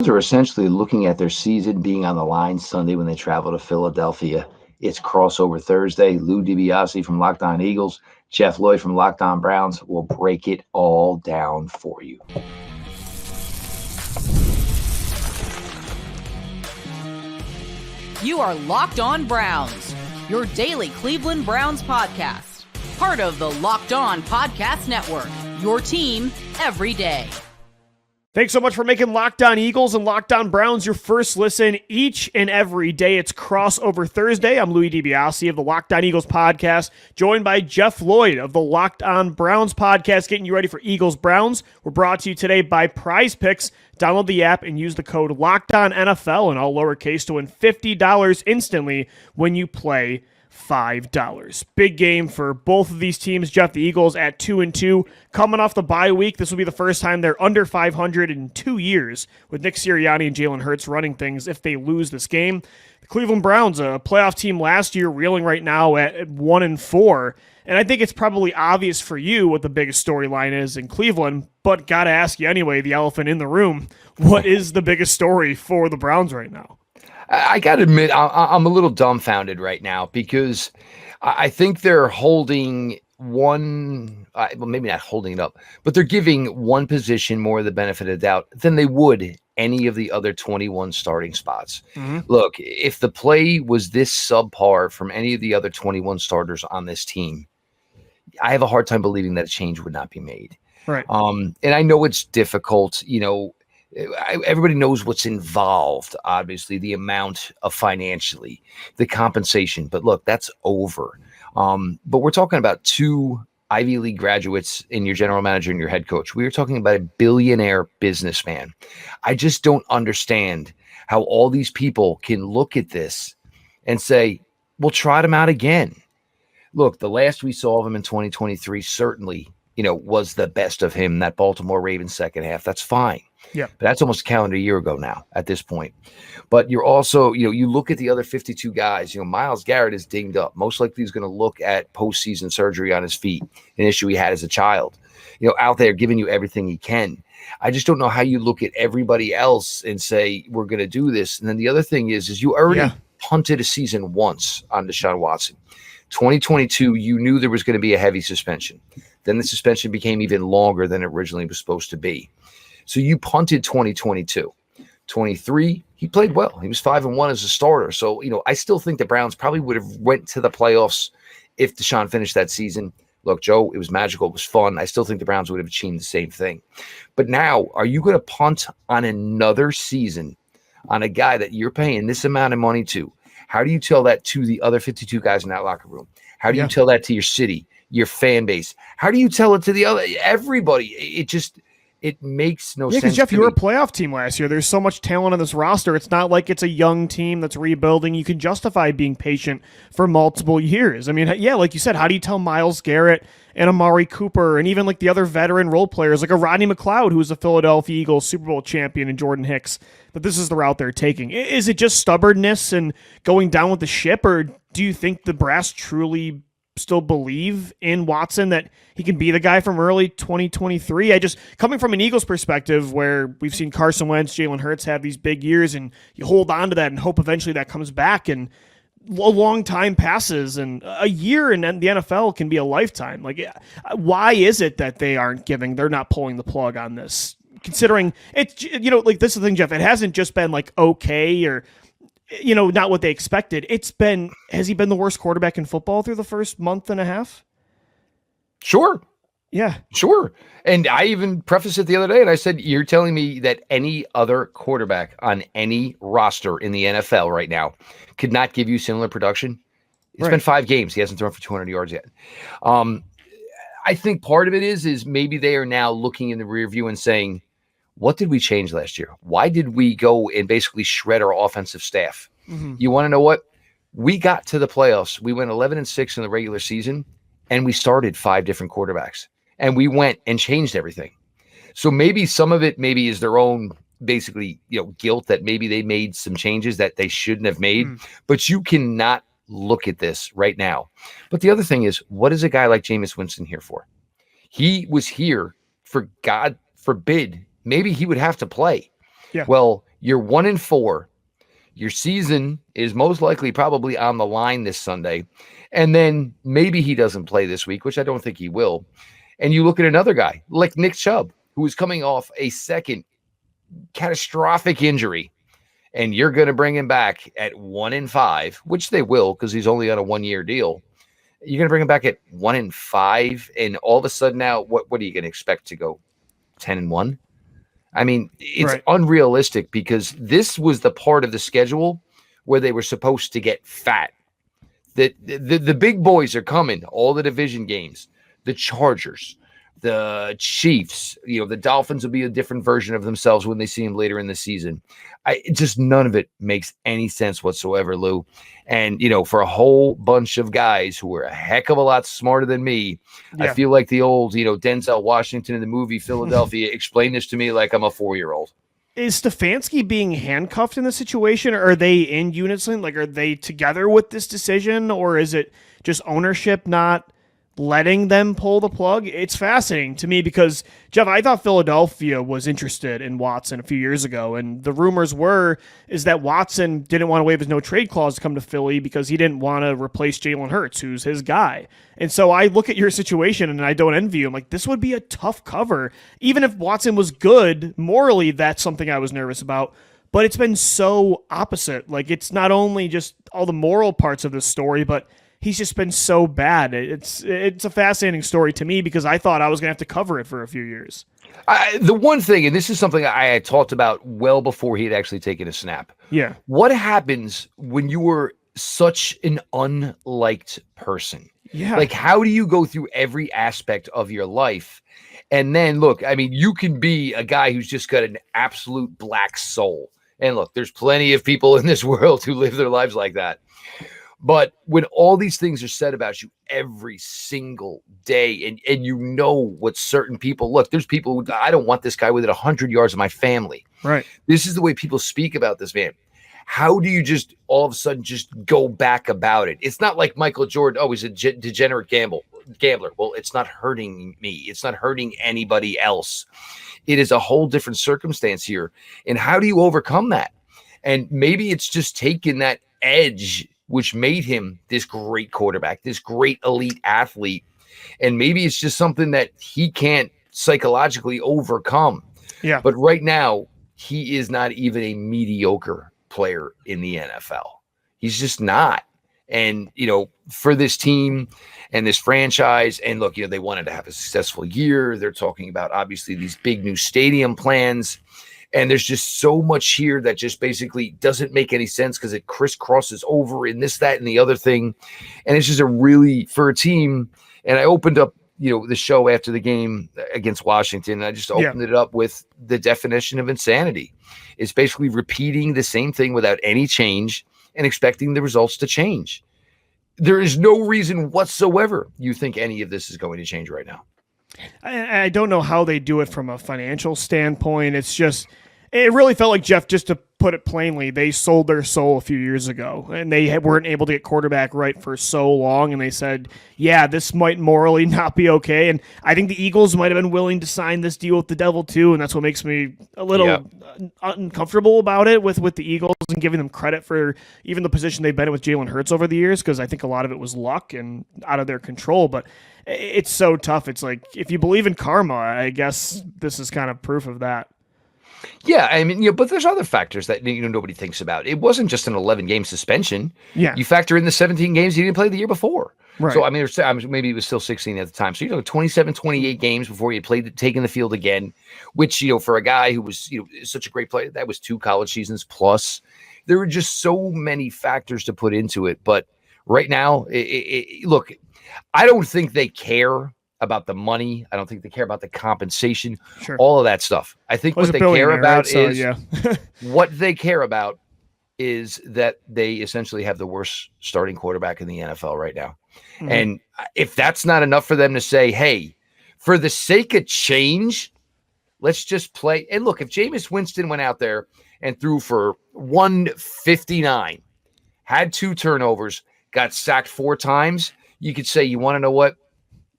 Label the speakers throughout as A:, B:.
A: are essentially looking at their season being on the line Sunday when they travel to Philadelphia. It's crossover Thursday. Lou DiBiasi from Locked On Eagles, Jeff Lloyd from Locked On Browns will break it all down for you.
B: You are Locked On Browns, your daily Cleveland Browns podcast. Part of the Locked On Podcast Network, your team every day.
C: Thanks so much for making Locked On Eagles and Locked On Browns your first listen each and every day. It's Crossover Thursday. I'm Louis DiBiasi of the Locked On Eagles podcast, joined by Jeff Lloyd of the Locked On Browns podcast, getting you ready for Eagles Browns. We're brought to you today by Prize Picks. Download the app and use the code LOCKEDONNFL in all lowercase to win $50 instantly when you play $5. Big game for both of these teams. Jeff, the Eagles at 2-2, coming off the bye week. This will be the first time they're under 500 in 2 years, with Nick Sirianni and Jalen Hurts running things if they lose this game. The Cleveland Browns, a playoff team last year, reeling right now at 1-4. And I think it's probably obvious for you what the biggest storyline is in Cleveland, but got to ask you anyway, the elephant in the room, what is the biggest story for the Browns right now?
A: I got to admit, I'm a little dumbfounded right now because I think they're holding one, well, maybe not holding it up, but they're giving one position more of the benefit of the doubt than they would any of the other 21 starting spots. Mm-hmm. Look, if the play was this subpar from any of the other 21 starters on this team, I have a hard time believing that a change would not be made.
C: Right.
A: And I know it's difficult, everybody knows what's involved, obviously, the amount of financially, the compensation. But look, that's over. But we're talking about two Ivy League graduates in your general manager and your head coach. We are talking about a billionaire businessman. I just don't understand how all these people can look at this and say, we'll try them out again. Look, the last we saw of him in 2023 certainly, was the best of him, that Baltimore Ravens second half. That's fine.
C: Yeah.
A: But that's almost a calendar year ago now at this point. But you're also, you look at the other 52 guys, Myles Garrett is dinged up. Most likely he's going to look at postseason surgery on his feet, an issue he had as a child, out there giving you everything he can. I just don't know how you look at everybody else and say, we're going to do this. And then the other thing is you already punted a season once on Deshaun Watson. 2022, you knew there was going to be a heavy suspension. Then the suspension became even longer than it originally was supposed to be. So you punted 2022. 23, he played well. He was 5-1 as a starter. So, I still think the Browns probably would have went to the playoffs if Deshaun finished that season. Look, Joe, it was magical. It was fun. I still think the Browns would have achieved the same thing. But now, are you going to punt on another season on a guy that you're paying this amount of money to? How do you tell that to the other 52 guys in that locker room? How do you tell that to your city, your fan base? How do you tell it to the other everybody? It makes no sense.
C: Yeah, because Jeff, you were a playoff team last year. There's so much talent on this roster. It's not like it's a young team that's rebuilding. You can justify being patient for multiple years. I mean, like you said, how do you tell Myles Garrett and Amari Cooper and even like the other veteran role players like a Rodney McLeod, who was a Philadelphia Eagles Super Bowl champion, and Jordan Hicks, that this is the route they're taking? Is it just stubbornness and going down with the ship, or do you think the brass truly still believe in Watson, that he can be the guy from early 2023? I just, coming from an Eagles perspective, where we've seen Carson Wentz, Jalen Hurts have these big years, and you hold on to that and hope eventually that comes back, and a long time passes, and a year in the NFL can be a lifetime. Like, why is it that they're not pulling the plug on this? Considering it's, like, this is the thing, Jeff, it hasn't just been like okay or not what they expected. Has he been the worst quarterback in football through the first month and a half?
A: Sure.
C: Yeah.
A: Sure. And I even prefaced it the other day, and I said, you're telling me that any other quarterback on any roster in the NFL right now could not give you similar production? It's been 5 games. He hasn't thrown for 200 yards yet. I think part of it is maybe they are now looking in the rear view and saying, what did we change last year? Why did we go and basically shred our offensive staff? Mm-hmm. You want to know what? We got to the playoffs. We went 11-6 in the regular season, and we started 5 different quarterbacks. And we went and changed everything. So maybe some of it is their own, basically, guilt that maybe they made some changes that they shouldn't have made. But you cannot look at this right now. But the other thing is, what is a guy like Jameis Winston here for? He was here for, God forbid, maybe he would have to play.
C: Yeah.
A: Well, you're 1-4. Your season is most likely probably on the line this Sunday. And then maybe he doesn't play this week, which I don't think he will. And you look at another guy like Nick Chubb, who is coming off a second catastrophic injury, and you're going to bring him back at 1-5, which they will because he's only on a 1-year deal. You're going to bring him back at 1-5, and all of a sudden now, what are you going to expect to go 10-1? I mean, it's unrealistic because this was the part of the schedule where they were supposed to get fat. The big boys are coming, all the division games, the Chargers, the Chiefs, the Dolphins will be a different version of themselves when they see them later in the season. Just none of it makes any sense whatsoever, Lou. And, for a whole bunch of guys who are a heck of a lot smarter than me, I feel like the old, Denzel Washington in the movie Philadelphia explained this to me like I'm a 4-year-old.
C: Is Stefanski being handcuffed in this situation, or are they in unison? Like, are they together with this decision, or is it just ownership not letting them pull the plug? It's fascinating to me because, Jeff, I thought Philadelphia was interested in Watson a few years ago, and the rumors is that Watson didn't want to waive his no-trade clause to come to Philly because he didn't want to replace Jalen Hurts, who's his guy. And so I look at your situation, and I don't envy you. I'm like, this would be a tough cover. Even if Watson was good, morally, that's something I was nervous about. But it's been so opposite. Like, it's not only just all the moral parts of this story, but he's just been so bad. It's a fascinating story to me because I thought I was going to have to cover it for a few years.
A: The one thing, and this is something I had talked about well before he had actually taken a snap.
C: Yeah.
A: What happens when you were such an unliked person?
C: Yeah.
A: Like, how do you go through every aspect of your life? And then, look, I mean, you can be a guy who's just got an absolute black soul. And look, there's plenty of people in this world who live their lives like that. But when all these things are said about you every single day, and what certain people look, there's people who, I don't want this guy within 100 yards of my family.
C: Right.
A: This is the way people speak about this man. How do you just all of a sudden just go back about it? It's not like Michael Jordan, he's a degenerate gambler. Well, it's not hurting me. It's not hurting anybody else. It is a whole different circumstance here. And how do you overcome that? And maybe it's just taking that edge which made him this great quarterback, this great elite athlete. And maybe it's just something that he can't psychologically overcome.
C: Yeah.
A: But right now, he is not even a mediocre player in the NFL. He's just not. And, for this team and this franchise, and look, they wanted to have a successful year. They're talking about, obviously, these big new stadium plans. And there's just so much here that just basically doesn't make any sense because it crisscrosses over in this, that, and the other thing. And it's just for a team. And I opened up, the show after the game against Washington. And I just opened it up with the definition of insanity. It's basically repeating the same thing without any change and expecting the results to change. There is no reason whatsoever you think any of this is going to change right now.
C: I don't know how they do it from a financial standpoint. It really felt like, Jeff, just to put it plainly, they sold their soul a few years ago, and they weren't able to get quarterback right for so long, and they said, yeah, this might morally not be okay. And I think the Eagles might have been willing to sign this deal with the devil too, and that's what makes me a little uncomfortable about it with the Eagles and giving them credit for even the position they've been in with Jalen Hurts over the years, because I think a lot of it was luck and out of their control. But it's so tough. It's like, if you believe in karma, I guess this is kind of proof of that.
A: Yeah, I mean, but there's other factors that nobody thinks about. It wasn't just an 11-game suspension.
C: Yeah,
A: you factor in the 17 games he didn't play the year before.
C: Right.
A: So I mean, maybe it was still 16 at the time. So 27, 28 games before he played, taking the field again. Which for a guy who was such a great player, that was 2 college seasons plus. There were just so many factors to put into it. But right now, look, I don't think they care about the money. I don't think they care about the compensation, all of that stuff. I think what they care about what they care about is that they essentially have the worst starting quarterback in the NFL right now. Mm-hmm. And if that's not enough for them to say, hey, for the sake of change, let's just play. And look, if Jameis Winston went out there and threw for 159, had 2 turnovers, got sacked 4 times, you could say, you want to know what?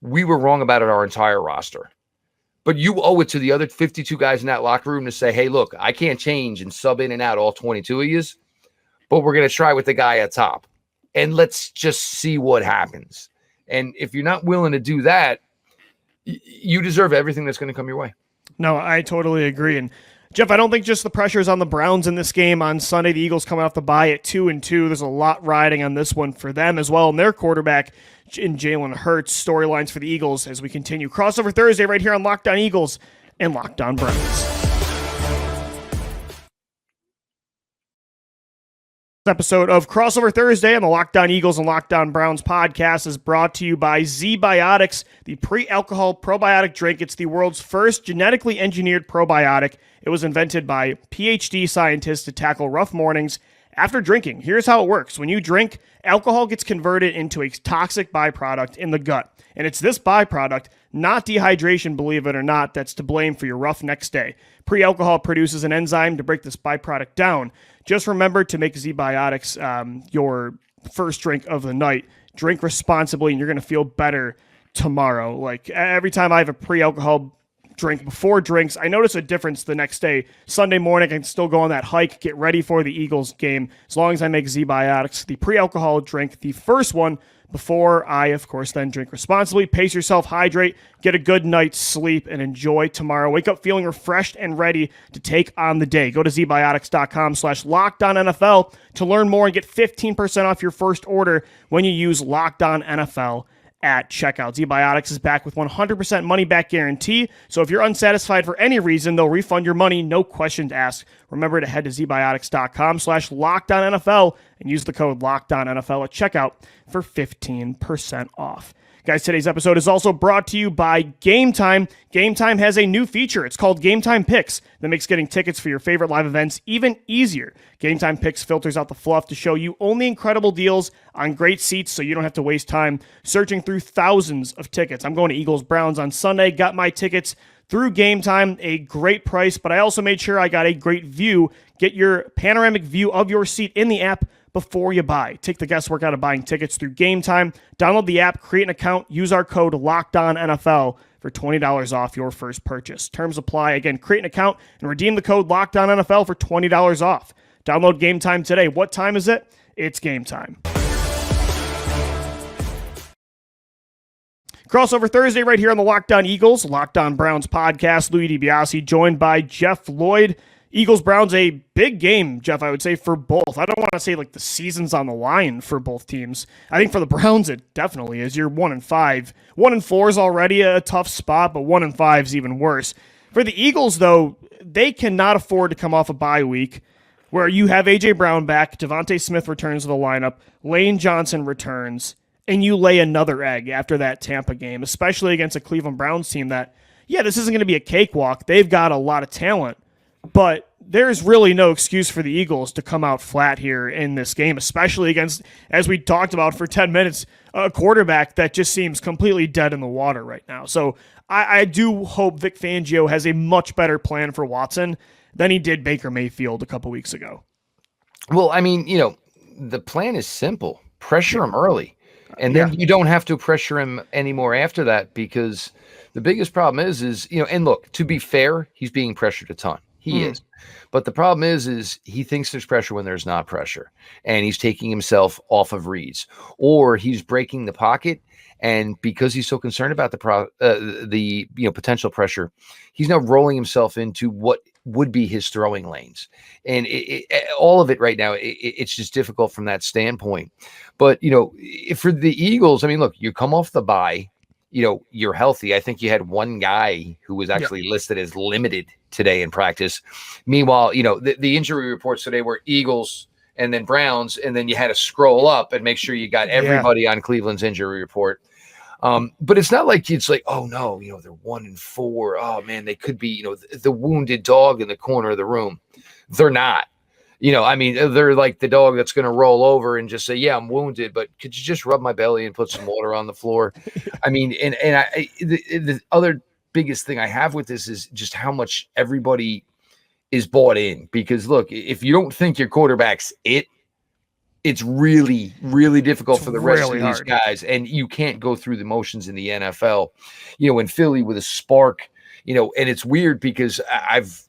A: We were wrong about it, our entire roster. But you owe it to the other 52 guys in that locker room to say, hey, look, I can't change and sub in and out all 22 of yous, but we're going to try with the guy at top. And let's just see what happens. And if you're not willing to do that, you deserve everything that's going to come your way.
C: No, I totally agree. And Jeff, I don't think just the pressure is on the Browns in this game on Sunday. The Eagles coming off the bye at 2-2. There's a lot riding on this one for them as well. And their quarterback in Jalen Hurts. Storylines for the Eagles as we continue. Crossover Thursday right here on Locked On Eagles and Locked On Browns. This episode of Crossover Thursday on the Locked On Eagles and Locked On Browns podcast is brought to you by ZBiotics, the pre-alcohol probiotic drink. It's the world's first genetically engineered probiotic. It was invented by PhD scientists to tackle rough mornings after drinking. Here's how it works. When you drink, alcohol gets converted into a toxic byproduct in the gut. And it's this byproduct, not dehydration, believe it or not, that's to blame for your rough next day. Pre-alcohol produces an enzyme to break this byproduct down. Just remember to make ZBiotics your first drink of the night. Drink responsibly, and you're going to feel better tomorrow. Like every time I have a pre-alcohol drink before drinks, I notice a difference the next day. Sunday morning, I can still go on that hike, get ready for the Eagles game, as long as I make ZBiotics the pre-alcohol drink, the first one, before I, of course, then drink responsibly. Pace yourself, hydrate, get a good night's sleep, and enjoy tomorrow. Wake up feeling refreshed and ready to take on the day. Go to zbiotics.com/LockedOnNFL to learn more and get 15% off your first order when you use LockedOnNFL at checkout. ZBiotics is back with 100% money-back guarantee, so if you're unsatisfied for any reason, they'll refund your money, no questions asked. Remember to head to zbiotics.com/LockedOnNFL and use the code LockedOnNFL at checkout for 15% off. Guys, today's episode is also brought to you by Game Time. Game Time has a new feature. It's called Game Time Picks that makes getting tickets for your favorite live events even easier. Game Time Picks filters out the fluff to show you only incredible deals on great seats so you don't have to waste time searching through thousands of tickets. I'm going to Eagles-Browns on Sunday, got my tickets through Game Time, a great price, but I also made sure I got a great view. Get your panoramic view of your seat in the app before you buy. Take the guesswork out of buying tickets through Game Time. Download the app, create an account, use our code LOCKEDONNFL for $20 off your first purchase. Terms apply. Again, create an account and redeem the code LOCKEDONNFL for $20 off. Download Game Time today. What time is it? It's game time. Crossover Thursday right here on the Locked On Eagles, Locked On Browns podcast. Louis DiBiasi joined by Jeff Lloyd. Eagles-Browns, a big game, Jeff, I would say, for both. I don't want to say like the season's on the line for both teams. I think for the Browns, it definitely is. You're 1-5. 1-4 is already a tough spot, but 1-5 is even worse. For the Eagles, though, they cannot afford to come off a bye week where you have A.J. Brown back, Devontae Smith returns to the lineup, Lane Johnson returns, and you lay another egg after that Tampa game, especially against a Cleveland Browns team that, yeah, this isn't going to be a cakewalk. They've got a lot of talent. But there's really no excuse for the Eagles to come out flat here in this game, especially against, as we talked about for 10 minutes, a quarterback that just seems completely dead in the water right now. So I do hope Vic Fangio has a much better plan for Watson than he did Baker Mayfield a couple weeks ago.
A: Well, I mean, the plan is simple. Pressure him early. And then you don't have to pressure him anymore after that, because the biggest problem is, and look, to be fair, he's being pressured a ton. He is. But the problem is he thinks there's pressure when there's not pressure, and he's taking himself off of reads, or he's breaking the pocket. And because he's so concerned about the potential pressure, he's now rolling himself into what would be his throwing lanes. And all of it right now, it's just difficult from that standpoint. But, for the Eagles, I mean, look, you come off the bye, you're healthy. I think you had one guy who was actually listed as limited today in practice. Meanwhile, the injury reports today were Eagles and then Browns, and then you had to scroll up and make sure you got everybody on Cleveland's injury report. But it's not like it's like, oh no, they're 1-4. Oh man, they could be, the wounded dog in the corner of the room. They're not. I mean, they're like the dog that's going to roll over and just say, yeah, I'm wounded, but could you just rub my belly and put some water on the floor? I mean, the other biggest thing I have with this is just how much everybody is bought in. Because look, if you don't think your quarterback's it's really, really difficult for the rest of these guys. And you can't go through the motions in the NFL. In Philly with a spark, And it's weird because I've,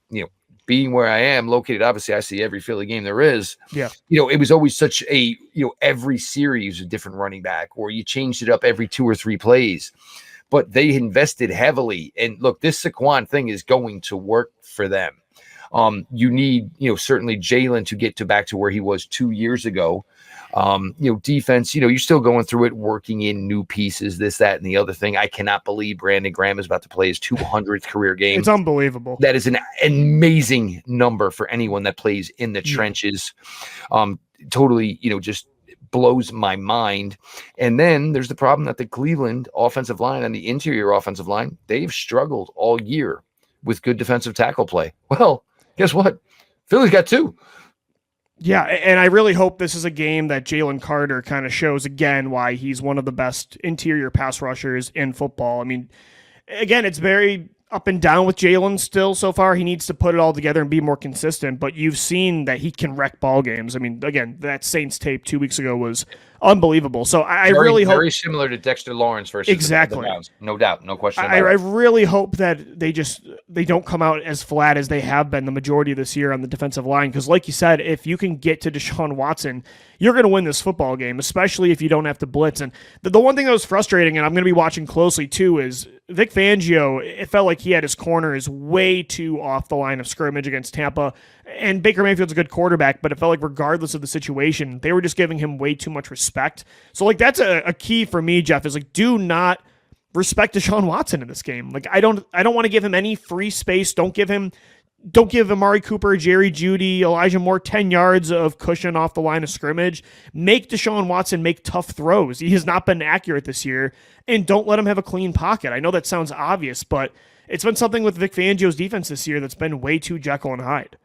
A: being where I am located, obviously I see every Philly game there is.
C: Yeah.
A: It was always such a, every series a different running back, or you changed it up every 2 or 3 plays. But they invested heavily. And look, this Saquon thing is going to work for them. You need, certainly Jalen to get back to where he was 2 years ago. Defense, you're still going through it, working in new pieces, this, that, and the other thing. I cannot believe Brandon Graham is about to play his 200th career game.
C: It's unbelievable.
A: That is an amazing number for anyone that plays in the trenches. Totally, just blows my mind. And then there's the problem that the Cleveland offensive line and the interior offensive line, they've struggled all year with good defensive tackle play. Well, guess what? Philly's got 2.
C: Yeah, and I really hope this is a game that Jalen Carter kind of shows again why he's one of the best interior pass rushers in football. I mean, again, it's very up and down with Jalen still so far. He needs to put it all together and be more consistent, but you've seen that he can wreck ball games. I mean, again, that Saints tape 2 weeks ago was unbelievable. So I really hope...
A: Very similar to Dexter Lawrence versus
C: exactly.
A: the Browns. No doubt. No question about
C: I
A: it.
C: really hope that they don't come out as flat as they have been the majority of this year on the defensive line, because like you said, if you can get to Deshaun Watson, you're going to win this football game, especially if you don't have to blitz. And the one thing that was frustrating, and I'm going to be watching closely too, is Vic Fangio, it felt like he had his corners way too off the line of scrimmage against Tampa. And Baker Mayfield's a good quarterback, but it felt like regardless of the situation, they were just giving him way too much respect. So like that's a key for me, Jeff, is like, do not respect Deshaun Watson in this game. Like I don't want to give him any free space. Don't give Amari Cooper, Jerry Jeudy, Elijah Moore 10 yards of cushion off the line of scrimmage. Make Deshaun Watson make tough throws. He has not been accurate this year, and don't let him have a clean pocket. I know that sounds obvious, but it's been something with Vic Fangio's defense this year that's been way too Jekyll and Hyde.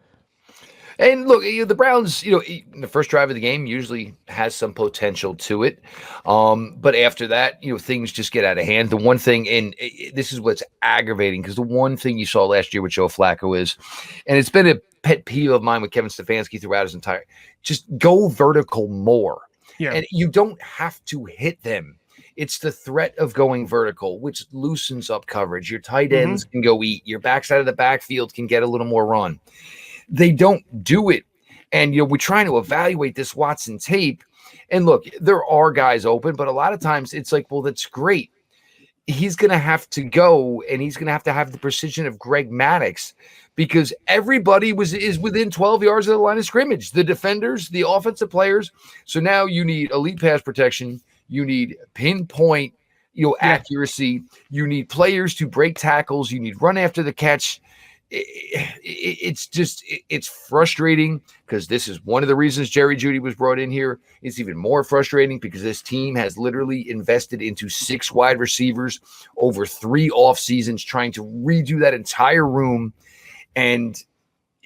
A: And look, the Browns, the first drive of the game usually has some potential to it. But after that, things just get out of hand. The one thing, and this is what's aggravating, because the one thing you saw last year with Joe Flacco is, and it's been a pet peeve of mine with Kevin Stefanski throughout his entire, just go vertical more.
C: Yeah.
A: And you don't have to hit them. It's the threat of going vertical, which loosens up coverage. Your tight ends can go eat. Your backside of the backfield can get a little more run. They don't do it. And, we're trying to evaluate this Watson tape. And look, there are guys open, but a lot of times it's like, well, that's great. He's going to have to go, and he's going to have the precision of Greg Maddux, because everybody is within 12 yards of the line of scrimmage. The defenders, the offensive players. So now you need elite pass protection. You need pinpoint, accuracy. You need players to break tackles. You need run after the catch. It's frustrating, because this is one of the reasons Jerry Jeudy was brought in here. It's even more frustrating because this team has literally invested into 6 wide receivers over 3 off seasons, trying to redo that entire room. And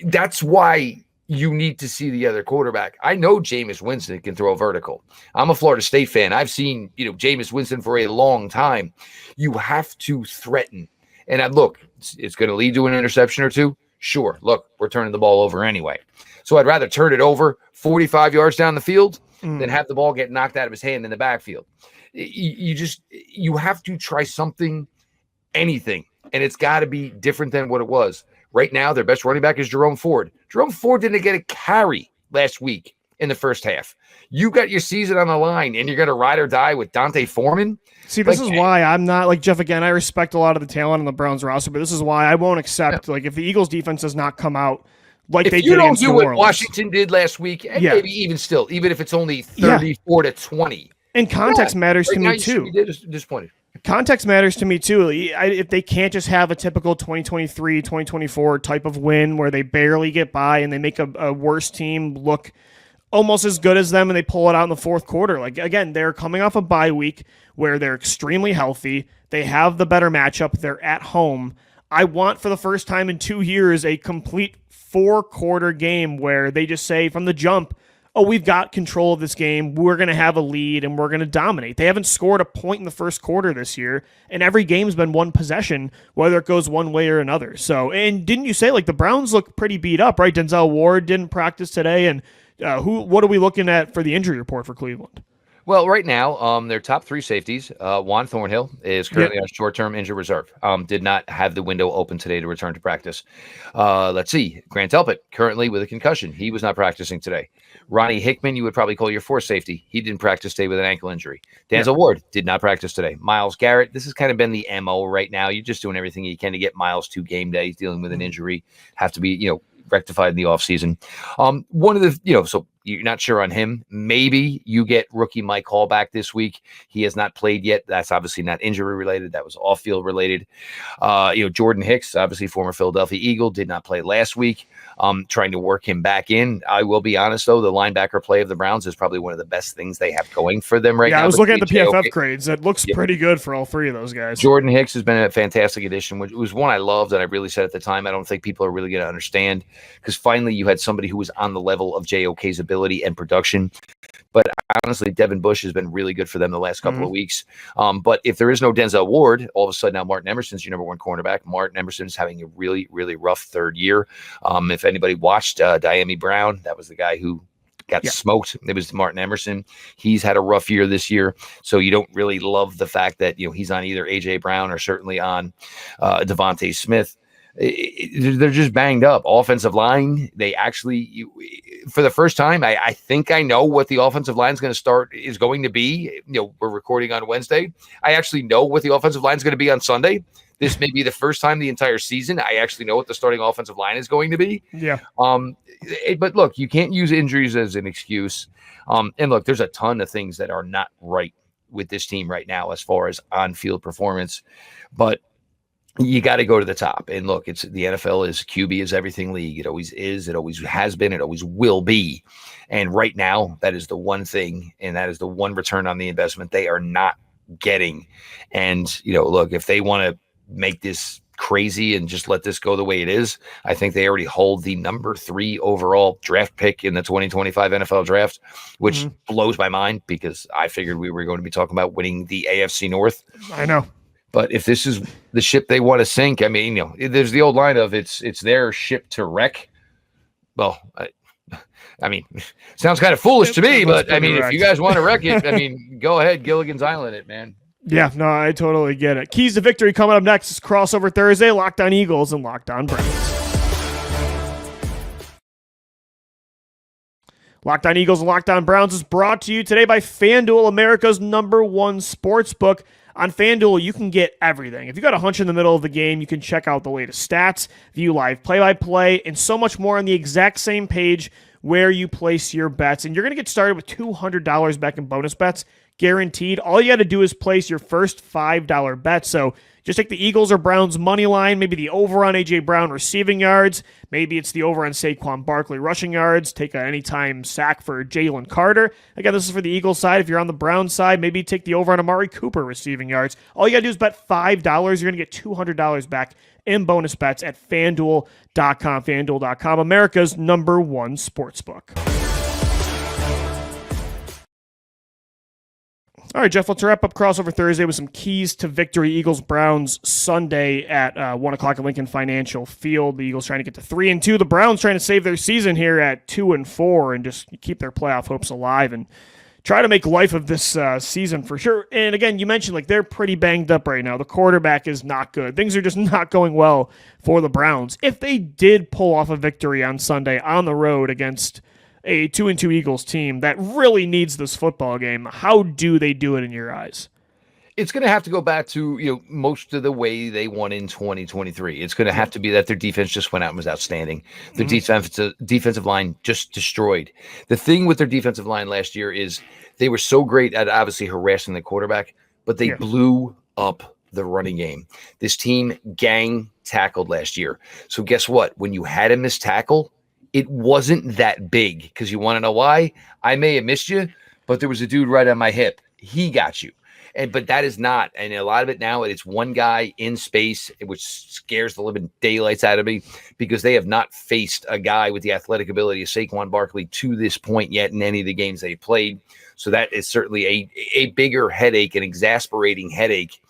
A: that's why you need to see the other quarterback. I know Jameis Winston can throw vertical. I'm a Florida State fan. I've seen, Jameis Winston for a long time. You have to threaten. And look, it's going to lead to an interception or 2. Sure. Look, we're turning the ball over anyway. So I'd rather turn it over 45 yards down the field than have the ball get knocked out of his hand in the backfield. You have to try something, anything. And it's got to be different than what it was. Right now, their best running back is Jerome Ford. Jerome Ford didn't get a carry last week in the first half. You got your season on the line, and you're going to ride or die with Dante Foreman?
C: See, this is why I'm not, like Jeff, again, I respect a lot of the talent on the Browns roster, but this is why I won't accept, if the Eagles defense does not come out like they did against New Orleans. If you don't do what Washington
A: did last week, and maybe even if it's only 34-20.
C: And context matters to me, too.
A: You did disappointed.
C: Context matters to me, too. If they can't just have a typical 2023, 2024 type of win where they barely get by and they make a worse team look almost as good as them and they pull it out in the fourth quarter. Like, again, they're coming off a bye week where they're extremely healthy. They have the better matchup. They're at home. I want, for the first time in 2 years, a complete 4-quarter game where they just say from the jump, oh, we've got control of this game. We're going to have a lead and we're going to dominate. They haven't scored a point in the first quarter this year, and every game's been one possession, whether it goes one way or another. So, and didn't you say, the Browns look pretty beat up, right? Denzel Ward didn't practice today, and what are we looking at for the injury report for Cleveland?
A: Well, right now, their top three safeties, Juan Thornhill is currently on short-term injured reserve. Did not have the window open today to return to practice. Let's see. Grant Delpit, currently with a concussion. He was not practicing today. Ronnie Hickman, you would probably call your fourth safety. He didn't practice today with an ankle injury. Denzel Ward did not practice today. Myles Garrett, this has kind of been the MO right now. You're just doing everything you can to get Myles to game day. He's dealing with an injury. Have to be, rectified in the offseason. One of the, so you're not sure on him. Maybe you get rookie Mike Hall back this week. He has not played yet. That's obviously not injury related. That was off-field related. Jordan Hicks, obviously former Philadelphia Eagle, did not play last week. Trying to work him back in. I will be honest, though, the linebacker play of the Browns is probably one of the best things they have going for them right now.
C: Yeah, I was looking at the PFF grades. It looks pretty good for all three of those guys.
A: Jordan Hicks has been a fantastic addition, which was one I loved, and I really said at the time, I don't think people are really going to understand, because finally you had somebody who was on the level of JOK's ability and production. But honestly, Devin Bush has been really good for them the last couple of weeks. But if there is no Denzel Ward, all of a sudden now Martin Emerson's your number one cornerback. Martin Emerson's having a really, really rough third year. If anybody watched Diami Brown, that was the guy who got smoked. It was Martin Emerson. He's had a rough year this year. So you don't really love the fact that he's on either A.J. Brown or certainly on Devontae Smith. They're just banged up. Offensive line, they actually, for the first time, I think I know what the offensive line is going to be. We're recording on Wednesday. I actually know what the offensive line is going to be on Sunday. This may be the first time the entire season I actually know what the starting offensive line is going to be.
C: Yeah.
A: But look, you can't use injuries as an excuse. And look, there's a ton of things that are not right with this team right now as far as on-field performance. But you got to go to the top. And look, it's the NFL is QB is everything league. It always is. It always has been. It always will be. And right now, that is the one thing, and that is the one return on the investment they are not getting. And, look, if they want to make this crazy and just let this go the way it is, I think they already hold the number 3 overall draft pick in the 2025 NFL draft, which blows my mind because I figured we were going to be talking about winning the AFC North.
C: I know.
A: But if this is the ship they want to sink, I mean, there's the old line of it's their ship to wreck. Well, I mean, sounds kind of foolish to me, but I mean, if you guys want to wreck it, I mean, go ahead, Gilligan's Island it, man. Yeah,
C: no, I totally get it. Keys to victory coming up next is Crossover Thursday, Locked On Eagles and Locked On Browns. Locked On Eagles and Locked On Browns is brought to you today by FanDuel, America's #1 sportsbook. On FanDuel, you can get everything. If you got a hunch in the middle of the game, you can check out the latest stats, view live play-by-play, and so much more on the exact same page where you place your bets. And you're going to get started with $200 back in bonus bets, guaranteed. All you got to do is place your first $5 bet. So just take the Eagles or Browns money line, maybe the over on A.J. Brown receiving yards. Maybe it's the over on Saquon Barkley rushing yards. Take an anytime sack for Jalen Carter. Again, this is for the Eagles side. If you're on the Browns side, maybe take the over on Amari Cooper receiving yards. All you got to do is bet $5. You're going to get $200 back in bonus bets at FanDuel.com. FanDuel.com, America's #1 sportsbook. All right, Jeff, let's wrap up Crossover Thursday with some keys to victory. Eagles-Browns Sunday at 1 o'clock at Lincoln Financial Field. The Eagles trying to get to 3-2. The Browns trying to save their season here at 2-4 and just keep their playoff hopes alive and try to make life of this season for sure. And again, you mentioned they're pretty banged up right now. The quarterback is not good. Things are just not going well for the Browns. If they did pull off a victory on Sunday on the road against a 2-2 Eagles team that really needs this football game, how do they do it in your eyes?
A: It's going to have to go back to, most of the way they won in 2023. It's going to have to be that their defense just went out and was outstanding. Their defensive line just destroyed. The thing with their defensive line last year is they were so great at obviously harassing the quarterback, but they blew up the running game. This team gang tackled last year. So guess what? When you had a missed tackle, it wasn't that big, because you want to know why? I may have missed you, but there was a dude right on my hip. He got you. But that is not. And a lot of it now, it's one guy in space, which scares the living daylights out of me, because they have not faced a guy with the athletic ability of Saquon Barkley to this point yet in any of the games they've played. So that is certainly a bigger headache, an exasperating headache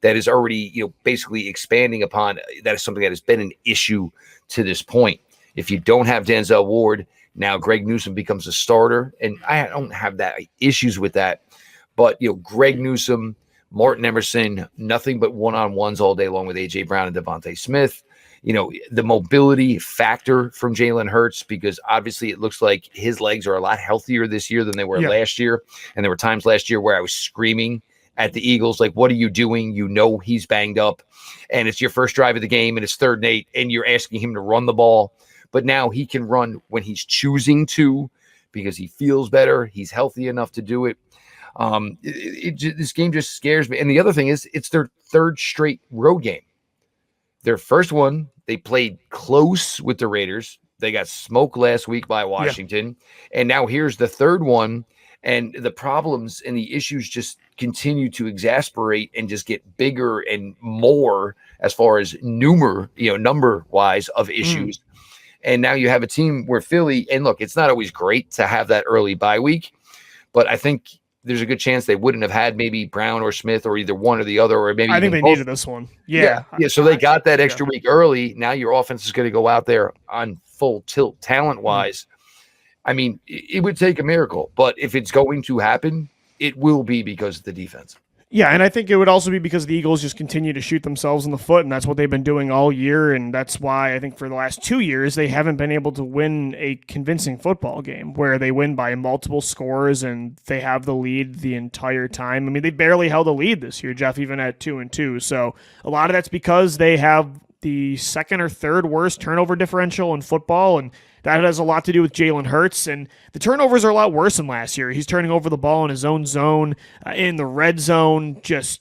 A: that is already, basically expanding upon. That is something that has been an issue to this point. If you don't have Denzel Ward, Now Greg Newsome becomes a starter, and I don't have that issues with that. But, Greg Newsome, Martin Emerson, nothing but one-on-ones all day long with A.J. Brown and Devontae Smith. The mobility factor from Jalen Hurts, because obviously it looks like his legs are a lot healthier this year than they were last year. And there were times last year where I was screaming at the Eagles, like, what are you doing? He's banged up, and it's your first drive of the game, and it's 3rd and 8, and you're asking him to run the ball. But now he can run when he's choosing to, because he feels better. He's healthy enough to do it. This game just scares me. And the other thing is, it's their 3rd straight road game. Their first one, they played close with the Raiders. They got smoked last week by Washington. And now here's the 3rd one. And the problems and the issues just continue to exasperate and just get bigger and more as far as number-wise of issues. And now you have a team where Philly, and look, it's not always great to have that early bye week, but I think there's a good chance they wouldn't have had maybe Brown or Smith or either one or the other, or maybe
C: I think they needed this one. Yeah.
A: So they got that extra week early. Now your offense is going to go out there on full tilt talent-wise. I mean, it would take a miracle, but if it's going to happen, it will be because of the defense.
C: Yeah, and I think it would also be because the Eagles just continue to shoot themselves in the foot, and that's what they've been doing all year, and that's why I think for the last 2 years they haven't been able to win a convincing football game where they win by multiple scores and they have the lead the entire time. I mean, they barely held a lead this year, Jeff, even at 2-2. So a lot of that's because they have the 2nd or 3rd worst turnover differential in football, and that has a lot to do with Jalen Hurts, and the turnovers are a lot worse than last year. He's turning over the ball in his own zone, in the red zone, just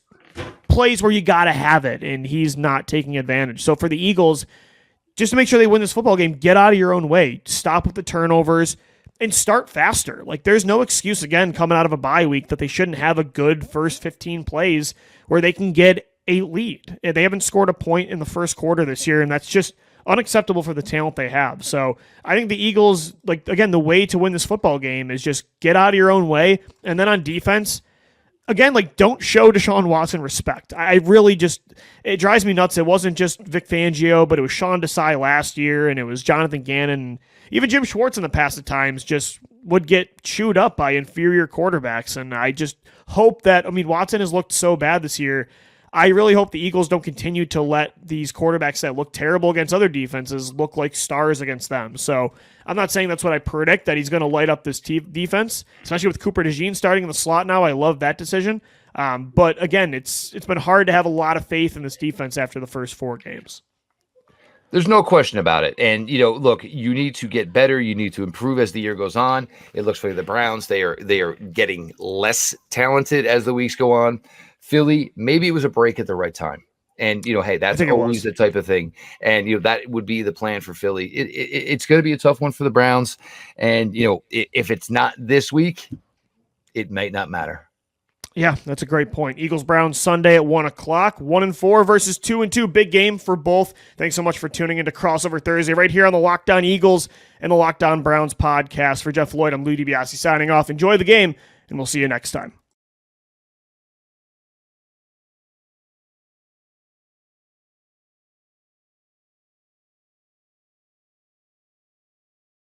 C: plays where you got to have it, and he's not taking advantage. So for the Eagles, just to make sure they win this football game, get out of your own way. Stop with the turnovers and start faster. Like, there's no excuse, again, coming out of a bye week that they shouldn't have a good first 15 plays where they can get a lead. They haven't scored a point in the first quarter this year, and that's just unacceptable for the talent they have. So I think the Eagles, again, the way to win this football game is just get out of your own way. And then on defense, again, don't show Deshaun Watson respect. I really it drives me nuts. It wasn't just Vic Fangio, but it was Sean Desai last year, and it was Jonathan Gannon. Even Jim Schwartz in the past at times just would get chewed up by inferior quarterbacks. And I just hope that, Watson has looked so bad this year. I really hope the Eagles don't continue to let these quarterbacks that look terrible against other defenses look like stars against them. So I'm not saying that's what I predict, that he's going to light up this defense, especially with Cooper DeJean starting in the slot now. I love that decision. But again, it's been hard to have a lot of faith in this defense after the first 4 games.
A: There's no question about it. And, look, you need to get better. You need to improve as the year goes on. It looks like the Browns, they are getting less talented as the weeks go on. Philly, maybe it was a break at the right time. And, hey, that's always the type of thing. And, that would be the plan for Philly. It's going to be a tough one for the Browns. And, if it's not this week, it might not matter.
C: Yeah, that's a great point. Eagles-Browns Sunday at 1 o'clock. 1-4 versus 2-2. Big game for both. Thanks so much for tuning into Crossover Thursday right here on the Locked On Eagles and the Locked On Browns podcast. For Jeff Lloyd, I'm Lou DiBiasi signing off. Enjoy the game, and we'll see you next time.